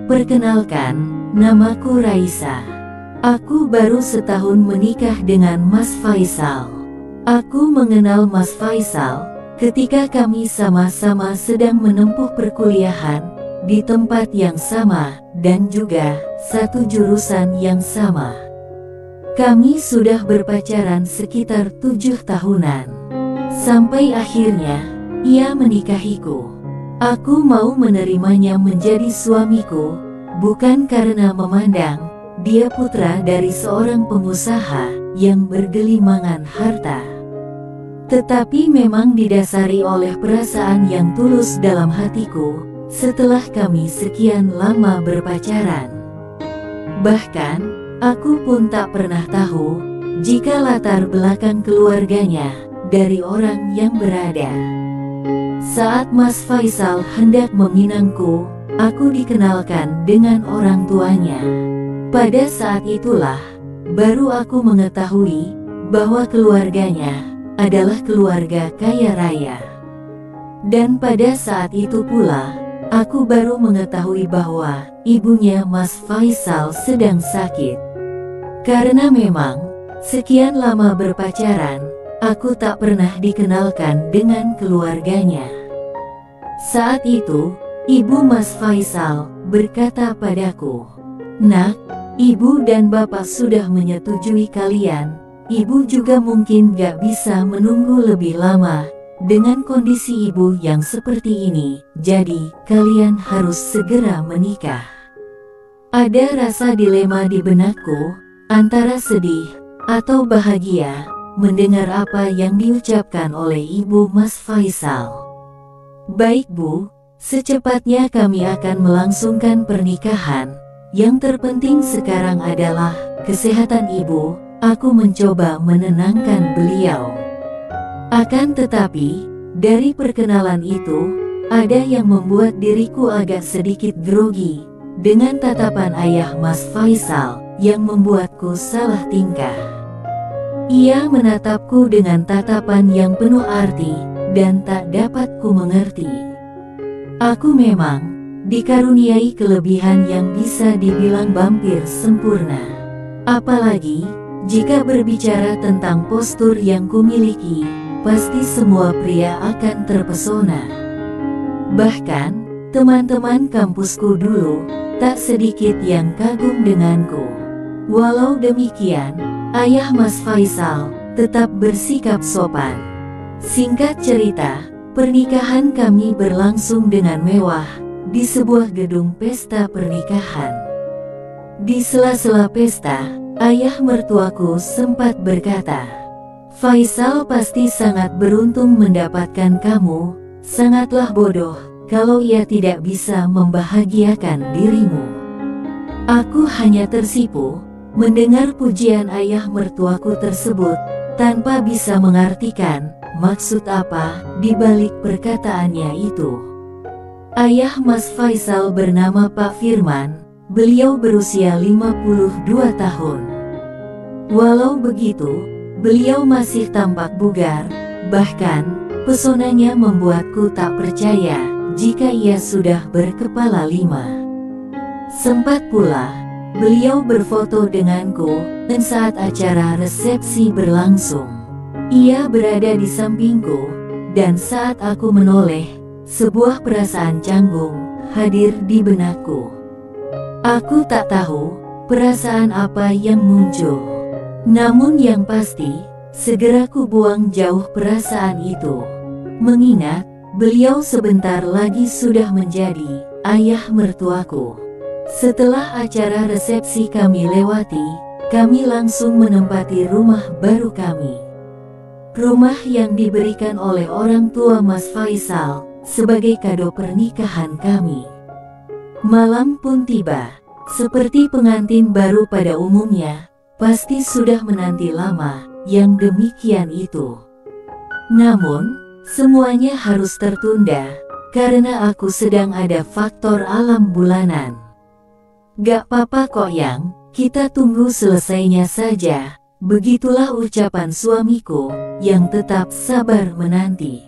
Perkenalkan, namaku Raisa. Aku baru setahun menikah dengan Mas Faisal. Aku mengenal Mas Faisal ketika kami sama-sama sedang menempuh perkuliahan di tempat yang sama dan juga satu jurusan yang sama. Kami sudah berpacaran sekitar 7 tahunan. Sampai akhirnya, ia menikahiku. Aku mau menerimanya menjadi suamiku, bukan karena memandang dia putra dari seorang pengusaha yang bergelimangan harta, tetapi memang didasari oleh perasaan yang tulus dalam hatiku setelah kami sekian lama berpacaran. Bahkan, aku pun tak pernah tahu jika latar belakang keluarganya dari orang yang berada. Saat Mas Faisal hendak meminangku, aku dikenalkan dengan orang tuanya. Pada saat itulah, baru aku mengetahui bahwa keluarganya adalah keluarga kaya raya. Dan pada saat itu pula, aku baru mengetahui bahwa ibunya Mas Faisal sedang sakit. Karena memang, sekian lama berpacaran, aku tak pernah dikenalkan dengan keluarganya. Saat itu, ibu Mas Faisal berkata padaku, "Nak, Ibu dan Bapak sudah menyetujui kalian. Ibu juga mungkin gak bisa menunggu lebih lama dengan kondisi ibu yang seperti ini. Jadi, kalian harus segera menikah." Ada rasa dilema di benakku, antara sedih atau bahagia mendengar apa yang diucapkan oleh ibu Mas Faisal. "Baik Bu, secepatnya kami akan melangsungkan pernikahan. Yang terpenting sekarang adalah kesehatan ibu." Aku mencoba menenangkan beliau. Akan tetapi, dari perkenalan itu, ada yang membuat diriku agak sedikit grogi dengan tatapan ayah Mas Faisal yang membuatku salah tingkah. Ia menatapku dengan tatapan yang penuh arti dan tak dapat ku mengerti. Aku memang dikaruniai kelebihan yang bisa dibilang hampir sempurna. Apalagi jika berbicara tentang postur yang kumiliki, pasti semua pria akan terpesona. Bahkan, teman-teman kampusku dulu tak sedikit yang kagum denganku. Walau demikian, ayah Mas Faisal tetap bersikap sopan. Singkat cerita, pernikahan kami berlangsung dengan mewah di sebuah gedung pesta pernikahan. Di sela-sela pesta, ayah mertuaku sempat berkata, "Faisal pasti sangat beruntung mendapatkan kamu, sangatlah bodoh kalau ia tidak bisa membahagiakan dirimu." Aku hanya tersipu mendengar pujian ayah mertuaku tersebut, tanpa bisa mengartikan maksud apa di balik perkataannya itu. Ayah Mas Faisal bernama Pak Firman, beliau berusia 52 tahun. Walau begitu, beliau masih tampak bugar, bahkan pesonanya membuatku tak percaya jika ia sudah berkepala 5. Sempat pula, beliau berfoto denganku dan saat acara resepsi berlangsung. Ia berada di sampingku, dan saat aku menoleh, sebuah perasaan canggung hadir di benakku. Aku tak tahu perasaan apa yang muncul. Namun yang pasti, segera ku buang jauh perasaan itu. Mengingat, beliau sebentar lagi sudah menjadi ayah mertuaku. Setelah acara resepsi kami lewati, kami langsung menempati rumah baru kami. Rumah yang diberikan oleh orang tua Mas Faisal sebagai kado pernikahan kami. Malam pun tiba. Seperti pengantin baru pada umumnya, pasti sudah menanti lama yang demikian itu. Namun, semuanya harus tertunda karena aku sedang ada faktor alam bulanan. "Gak apa-apa kok Yang, kita tunggu selesainya saja." Begitulah ucapan suamiku yang tetap sabar menanti.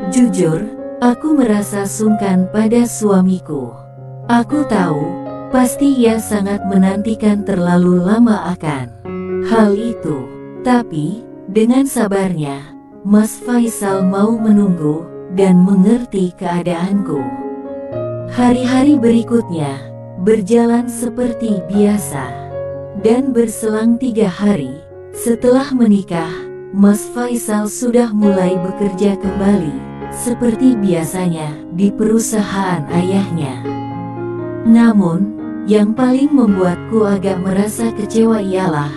Jujur, aku merasa sungkan pada suamiku. Aku tahu, pasti ia sangat menantikan terlalu lama akan hal itu. Tapi, dengan sabarnya, Mas Faisal mau menunggu dan mengerti keadaanku. Hari-hari berikutnya berjalan seperti biasa. Dan berselang 3 hari setelah menikah, Mas Faisal sudah mulai bekerja kembali seperti biasanya di perusahaan ayahnya. Namun, yang paling membuatku agak merasa kecewa ialah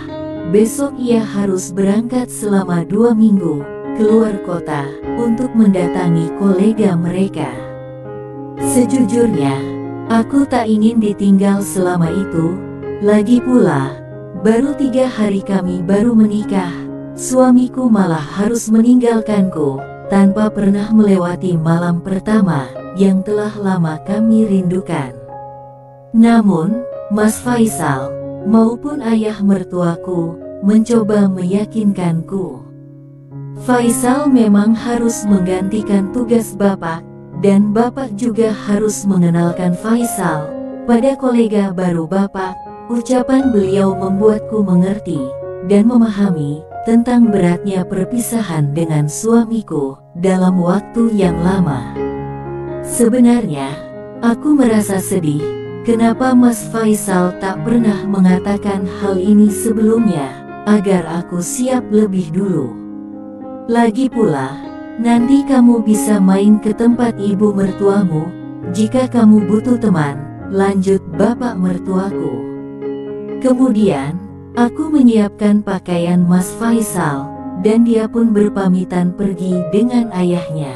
besok ia harus berangkat selama 2 minggu keluar kota untuk mendatangi kolega mereka. Sejujurnya, aku tak ingin ditinggal selama itu. Lagi pula, baru 3 hari kami baru menikah, suamiku malah harus meninggalkanku tanpa pernah melewati malam pertama yang telah lama kami rindukan. Namun, Mas Faisal maupun ayah mertuaku mencoba meyakinkanku. Faisal memang harus menggantikan tugas bapak, dan bapak juga harus mengenalkan Faisal pada kolega baru bapak. Ucapan beliau membuatku mengerti dan memahami tentang beratnya perpisahan dengan suamiku dalam waktu yang lama. Sebenarnya, aku merasa sedih. Kenapa Mas Faisal tak pernah mengatakan hal ini sebelumnya, agar aku siap lebih dulu. Lagi pula, nanti kamu bisa main ke tempat ibu mertuamu, jika kamu butuh teman, lanjut bapak mertuaku. Kemudian, aku menyiapkan pakaian Mas Faisal, dan dia pun berpamitan pergi dengan ayahnya.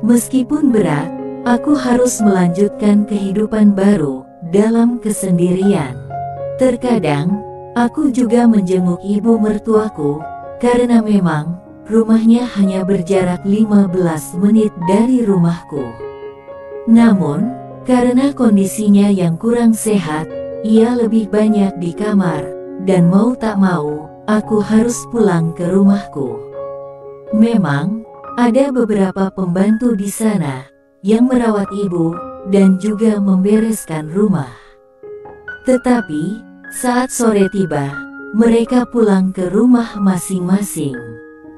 Meskipun berat, aku harus melanjutkan kehidupan baru dalam kesendirian. Terkadang, aku juga menjenguk ibu mertuaku, karena memang rumahnya hanya berjarak 15 menit dari rumahku. Namun, karena kondisinya yang kurang sehat, ia lebih banyak di kamar, dan mau tak mau, aku harus pulang ke rumahku. Memang, ada beberapa pembantu di sana yang merawat ibu dan juga membereskan rumah. Tetapi, saat sore tiba, mereka pulang ke rumah masing-masing.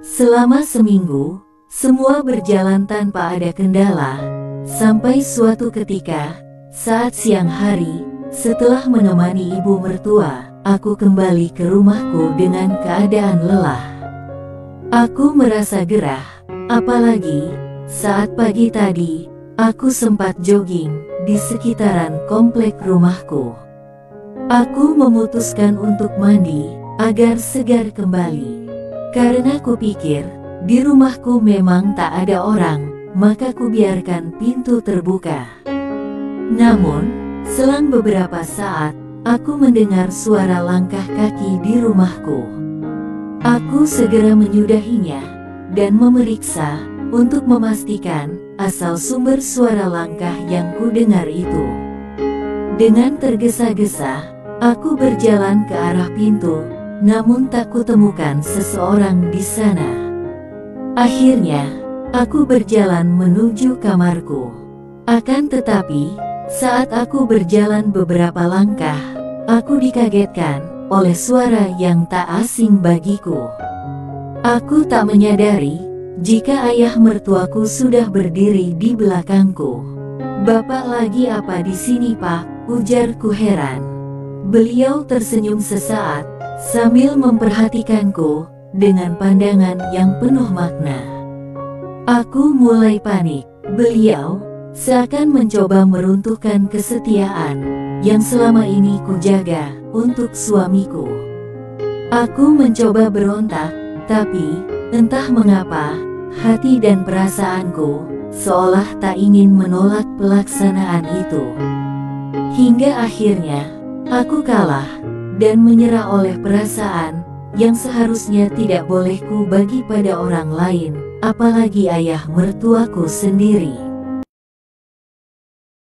Selama seminggu, semua berjalan tanpa ada kendala, sampai suatu ketika, saat siang hari, setelah menemani ibu mertua, aku kembali ke rumahku dengan keadaan lelah. Aku merasa gerah, apalagi saat pagi tadi, aku sempat jogging di sekitaran komplek rumahku. Aku memutuskan untuk mandi agar segar kembali. Karena kupikir di rumahku memang tak ada orang, maka kubiarkan pintu terbuka. Namun, selang beberapa saat, aku mendengar suara langkah kaki di rumahku. Aku segera menyudahinya dan memeriksa untuk memastikan asal sumber suara langkah yang kudengar itu. Dengan tergesa-gesa, aku berjalan ke arah pintu, namun tak kutemukan seseorang di sana. Akhirnya, aku berjalan menuju kamarku. Akan tetapi, saat aku berjalan beberapa langkah, aku dikagetkan oleh suara yang tak asing bagiku. Aku tak menyadari jika ayah mertuaku sudah berdiri di belakangku. "Bapak lagi apa di sini, Pak?" ujarku heran. Beliau tersenyum sesaat sambil memperhatikanku dengan pandangan yang penuh makna. Aku mulai panik. Beliau seakan mencoba meruntuhkan kesetiaan yang selama ini kujaga untuk suamiku. Aku mencoba berontak, tapi entah mengapa, hati dan perasaanku seolah tak ingin menolak pelaksanaan itu. Hingga akhirnya, aku kalah dan menyerah oleh perasaan yang seharusnya tidak boleh ku bagi pada orang lain, apalagi ayah mertuaku sendiri.